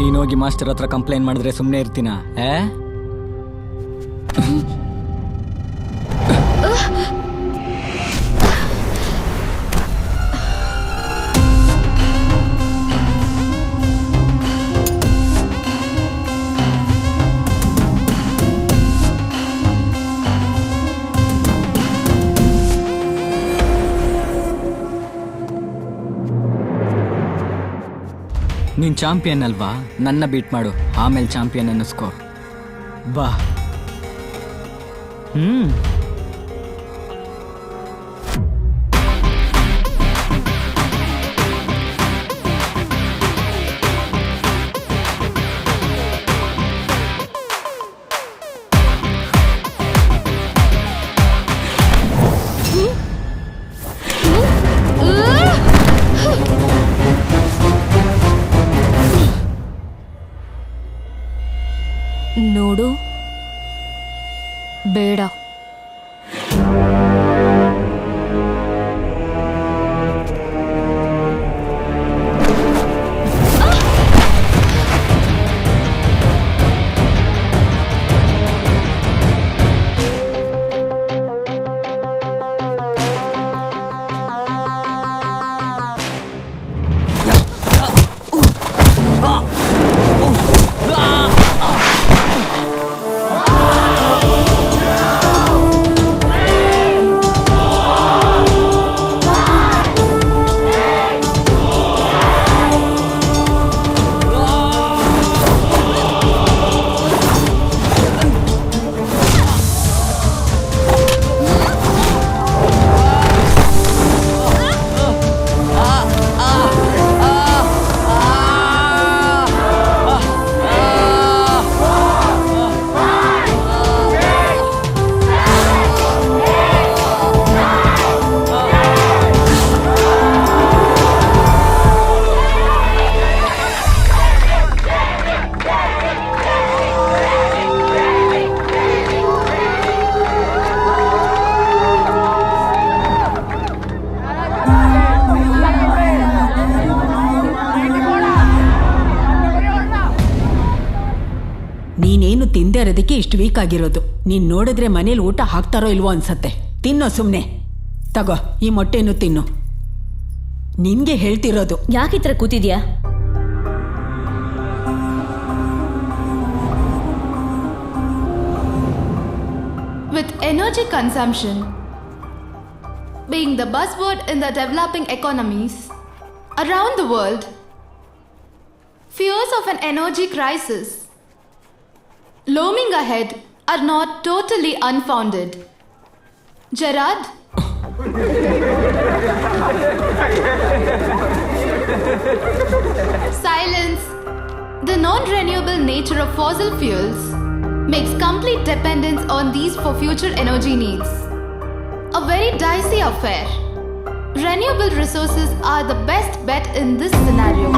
ನೀನೋಗಿ master ಹತ್ರ complaint ಮಾಡಿದ್ರೆ ಸುಮ್ಮನೆ ಇರ್ತೀನಾ? ನೀನ್ ಚಾಂಪಿಯನ್ ಅಲ್ವಾ? ನನ್ನ ಬೀಟ್ ಮಾಡು, ಆಮೇಲೆ ಚಾಂಪಿಯನ್ ಅನ್ನಿಸ್ಕೋ. ಬಾ. ನೋಡು, ಬೇಡ. ನೀನೇನು ತಿಂದೇ ಇರೋದಕ್ಕೆ ಇಷ್ಟು ವೀಕ್ ಆಗಿರೋದು. ನೀನ್ ನೋಡಿದ್ರೆ ಮನೇಲಿ ಊಟ ಹಾಕ್ತಾರೋ ಇಲ್ವೋ ಅನ್ಸತ್ತೆ. ತಿನ್ನೋ ಸುಮ್ನೆ. ತಗೋ ಈ ಮೊಟ್ಟೆನೂ ತಿನ್ನು. ನಿನ್ಗೆ ಹೇಳ್ತಿರೋದು. ಯಾಕಿತ್ರ ಕೂತಿದ್ಯಾ? With energy consumption being the buzzword in the developing economies around the world, fears of an energy crisis looming ahead are not totally unfounded. Gerard? Silence. The non-renewable nature of fossil fuels makes complete dependence on these for future energy needs a very dicey affair. Renewable resources are the best bet in this scenario.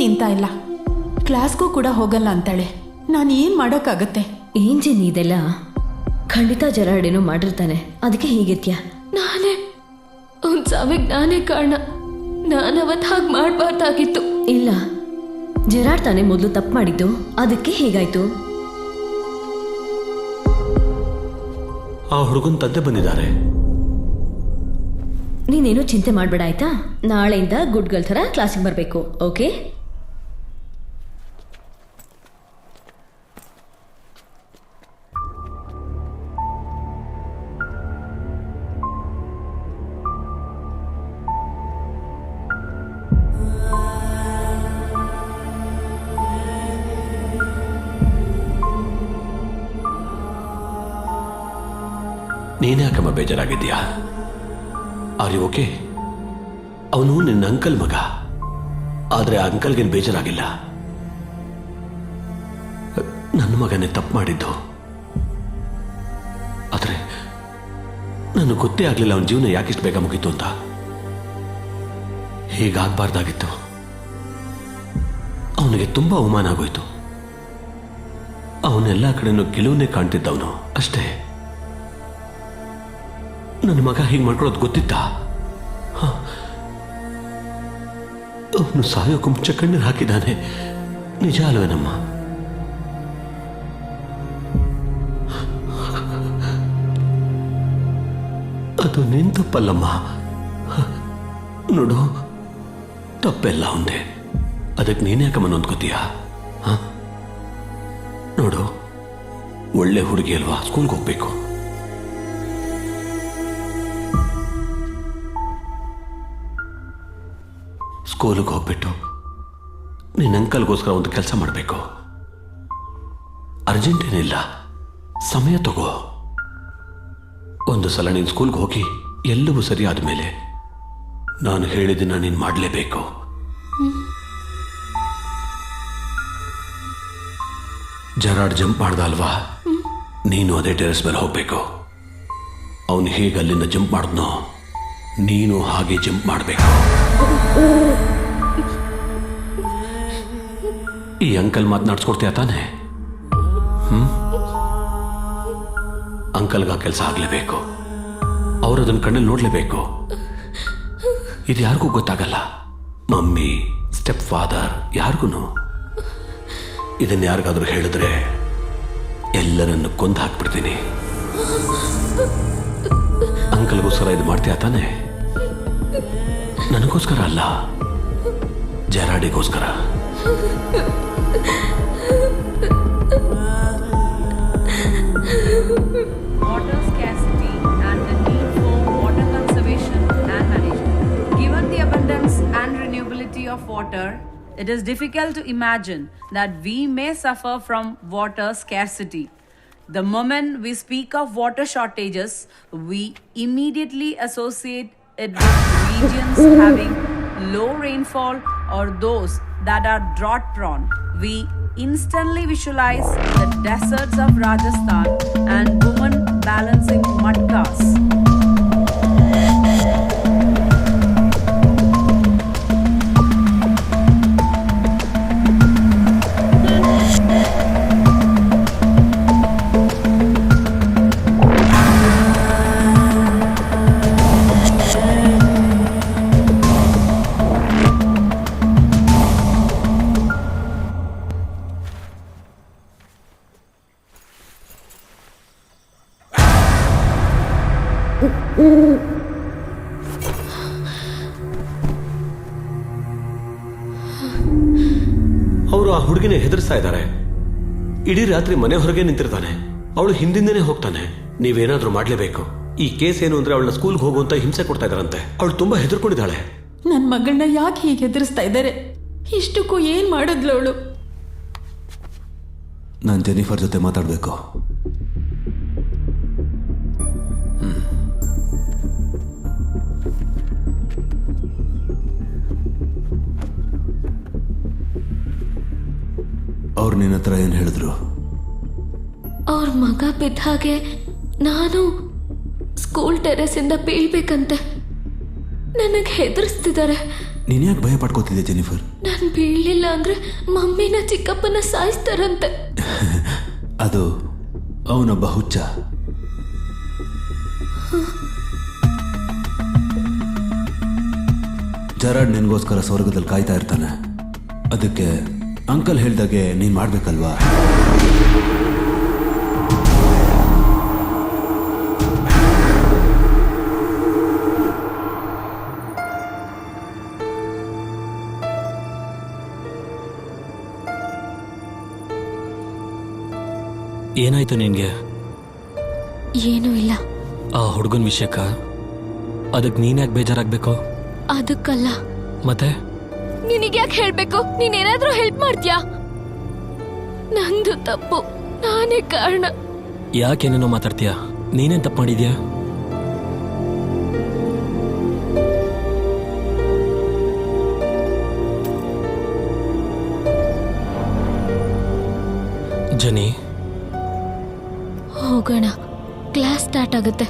ತಿಂತಾ ಇಲ್ಲ, ಕ್ಲಾಸ್ಗೂ ಕೂಡ ಹೋಗಲ್ಲ ಅಂತಾಳೆ. ನಾನು ಏನು ಮಾಡೋಕ್ಕಾಗತ್ತೆ? ಏನ್ಜಿನ್ ಇದೆಲ್ಲ ಖಂಡಿತ Gerard ಏನೋ ಮಾಡಿರ್ತಾನೆ, ಅದಕ್ಕೆ ಹೀಗಿತ್ಯಾ. ನಾನೇ ಅವ್ನ ಸಾವಿಗೆ ನಾನೇ ಕಾರಣ. ನಾನು ಅವತ್ತು ಹಾಗೆ ಮಾಡಬಾರ್ದಾಗಿತ್ತು. ಇಲ್ಲ, ಜೆರಾರ್ಡ್ ತಾನೇ ಮೊದಲು ತಪ್ಪು ಮಾಡಿದ್ದು, ಅದಕ್ಕೆ ಹೀಗಾಯ್ತು. ಆ ಹುಡುಗನ ತಂದೆ ಬಂದಿದ್ದಾರೆ. ನೀನೇನು ಚಿಂತೆ ಮಾಡಬೇಡ ಆಯ್ತಾ. ನಾಳೆಯಿಂದ ಗುಡ್ ಗರ್ಲ್ ಥರ ಕ್ಲಾಸಿಗೆ ಬರಬೇಕು, ಓಕೆ? ನೀನೇ ಯಾಕಮ್ಮ ಬೇಜಾರಾಗಿದ್ದೀಯಾ? Are you okay? ಅವನು ನಿನ್ನ ಅಂಕಲ್ ಮಗ, ಆದರೆ ಆ ಅಂಕಲ್ಗೇನು ಬೇಜಾರಾಗಿಲ್ಲ. ನನ್ನ ಮಗನೇ ತಪ್ಪು ಮಾಡಿದ್ದು. ಆದರೆ ನನಗೆ ಗೊತ್ತೇ ಆಗಲಿಲ್ಲ ಅವನ ಜೀವನ ಯಾಕಿಷ್ಟು ಬೇಗ ಮುಗೀತು ಅಂತ. ಹೀಗಾಗಬಾರ್ದಾಗಿತ್ತು. ಅವನಿಗೆ ತುಂಬ ಅವಮಾನ ಆಗೋಯ್ತು. ಅವನೆಲ್ಲ ಕಡೆನೂ ಗೆಲುವನ್ನೇ ಕಾಣ್ತಿದ್ದವನು ಅಷ್ಟೇ. ನನ್ನ ಮಗ ಹೀಗೆ ಮಾಡ್ಕೊಳ್ಳೋದು ಗೊತ್ತಿತ್ತ? ಅವನು ಸಾಯೋಕ್ಕೂ ಮುಂಚೆ ಕಣ್ಣೀರು ಹಾಕಿದ್ದಾನೆ. ನಿಜ ಅಲ್ವೇನಮ್ಮ? ಅದು ನಿನ್ ತಪ್ಪಲ್ಲಮ್ಮ. ನೋಡು, ತಪ್ಪೆಲ್ಲ ಒಂದೇ. ಅದಕ್ಕೆ ನೀನೇ ಯಾಕಮ್ಮ ನೊಂದ್ಕೋತೀಯ? ನೋಡು, ಒಳ್ಳೆ ಹುಡುಗಿ ಅಲ್ವಾ, ಸ್ಕೂಲ್ಗೆ ಹೋಗ್ಬೇಕು. ಸ್ಕೂಲಿಗೆ ಹೋಗ್ಬಿಟ್ಟು ನಿನ್ನ ಅಂಕಲ್ಗೋಸ್ಕರ ಒಂದು ಕೆಲಸ ಮಾಡಬೇಕು. ಅರ್ಜೆಂಟ್ ಏನಿಲ್ಲ, ಸಮಯ ತಗೋ. ಒಂದು ಸಲ ನೀನು ಸ್ಕೂಲ್ಗೆ ಹೋಗಿ ಎಲ್ಲವೂ ಸರಿ ಆದಮೇಲೆ ನಾನು ಹೇಳಿದ್ದನ್ನ ನೀನು ಮಾಡಲೇಬೇಕು. ಜರಾಡ್ ಜಂಪ್ ಮಾಡ್ದ ಅಲ್ವಾ, ನೀನು ಅದೇ ಟೆರೆಸ್ ಮೇಲೆ ಹೋಗ್ಬೇಕು. ಅವನು ಹೇಗೆ ಅಲ್ಲಿಂದ ಜಂಪ್ ಮಾಡಿದ್ನೋ ನೀನು ಹಾಗೆ ಜಂಪ್ ಮಾಡಬೇಕು. ಈ ಅಂಕಲ್ ಮಾತನಾಡ್ಸ್ಕೊಡ್ತೀಯ ತಾನೆ? ಅಂಕಲ್ಗ ಕೆಲಸ ಆಗ್ಲೇಬೇಕು. ಅವರು ಅದನ್ನ ಕಣ್ಣಲ್ಲಿ ನೋಡ್ಲೇಬೇಕು. ಇದು ಯಾರಿಗೂ ಗೊತ್ತಾಗಲ್ಲ. ಮಮ್ಮಿ, ಸ್ಟೆಪ್ ಫಾದರ್, ಯಾರಿಗೂ. ಇದನ್ನ ಯಾರಿಗಾದ್ರೂ ಹೇಳಿದ್ರೆ ಎಲ್ಲರನ್ನು ಕೊಂದು ಹಾಕ್ಬಿಡ್ತೀನಿ. ಅಂಕಲ್ಗೋಸ್ಕರ ಇದು ಮಾಡ್ತೀಯ ತಾನೆ? ನನಗೋಸ್ಕರ ಅಲ್ಲ, ಜರಾಡಿಗೋಸ್ಕರ. Water scarcity and the need for water conservation and management. Given the abundance and renewability of water, it is difficult to imagine that we may suffer from water scarcity. The moment we speak of water shortages, we immediately associate it with regions having low rainfall or those that are drought prone. We instantly visualize the deserts of Rajasthan and women balancing mud cars. ಅವರು ಆ ಹುಡುಗಿನ ಹೆದರ್ಸ್ತಾ ಇದ್ದಾರೆ. ಇಡೀ ರಾತ್ರಿ ಮನೆ ಹೊರಗೆ ನಿಂತಿರ್ತಾನೆ. ಅವಳು ಹಿಂದಿಂದನೇ ಹೋಗ್ತಾನೆ. ನೀವೇನಾದ್ರೂ ಮಾಡ್ಲೇಬೇಕು. ಈ ಕೇಸ್ ಏನು ಅಂದ್ರೆ ಅವಳನ್ನ ಸ್ಕೂಲ್ಗೆ ಹೋಗುವಂತ ಹಿಂಸೆ ಕೊಡ್ತಾ ಇದಾರಂತೆ. ಅವಳು ತುಂಬಾ ಹೆದರ್ಕೊಂಡಿದ್ದಾಳೆ. ನನ್ನ ಮಗಳನ್ನ ಯಾಕೆ ಹೀಗೆ ಹೆದರ್ಸ್ತಾ ಇದ್ದಾರೆ? ಇಷ್ಟಕ್ಕೂ ಏನ್ ಮಾಡಿದ್ಲು ಅವಳು? ನಾನು ಜೆನಿಫರ್ ಜೊತೆ ಮಾತಾಡಬೇಕು. ಅವ್ರು ನಿನ್ನ ಹತ್ರ ಏನು ಹೇಳಿದ್ರು? ಅವ್ರ ಮಗ ಬಿದ್ದ ಹಾಗೆ ನಾನು ಸ್ಕೂಲ್ ಟೆರೆಸಿಂದ ಬೀಳ್ಬೇಕಂತೆ. ನನಗೆ ಹೆದರ್ಸ್ತಿದ್ದಾರೆ. ನೀನು ಯಾಕೆ ಭಯ ಪಡ್ಕೋತಿದ್ದೆ ಜೆನಿಫರ್? ನಾನು ಬೀಳಲಿಲ್ಲ ಅಂದ್ರೆ ಮಮ್ಮಿನ ಚಿಕ್ಕಪ್ಪನ ಸಾಯಿಸ್ತಾರಂತೆ. ಅದು ಅವನೊಬ್ಬ ಹುಚ್ಚ. ಜರಾಡ್ ನಿನಗೋಸ್ಕರ ಸ್ವರ್ಗದಲ್ಲಿ ಕಾಯ್ತಾ ಇರ್ತಾನೆ. ಅದಕ್ಕೆ ಅಂಕಲ್ ಹೇಳ್ದಾಗೆ ನೀನು ಮಾಡ್ಬೇಕಲ್ವಾ? ಏನಾಯ್ತು ನಿನ್ಗೆ? ಏನೂ ಇಲ್ಲ. ಆ ಹುಡುಗನ ವಿಷಯಕ್ಕ? ಅದಕ್ಕೆ ನೀನ್ಯಾಕೆ ಬೇಜಾರಾಗ್ಬೇಕು? ಅದಕ್ಕಲ್ಲ. ಮತ್ತೆ ನಿನಗ್ಯಾಕೆ ಹೇಳ್ಬೇಕು? ನೀನೇನಾದ್ರೂ ಹೆಲ್ಪ್ ಮಾಡ್ತೀಯಾ? ನಂದು ತಪ್ಪು, ನಾನೇ ಕಾರಣ. ಯಾಕೇನೇನೋ ಮಾತಾಡ್ತೀಯಾ? ನೀನೇನ್ ತಪ್ಪು ಮಾಡಿದ್ಯಾ? ಜನಿ, ಹೋಗೋಣ, ಕ್ಲಾಸ್ ಸ್ಟಾರ್ಟ್ ಆಗುತ್ತೆ.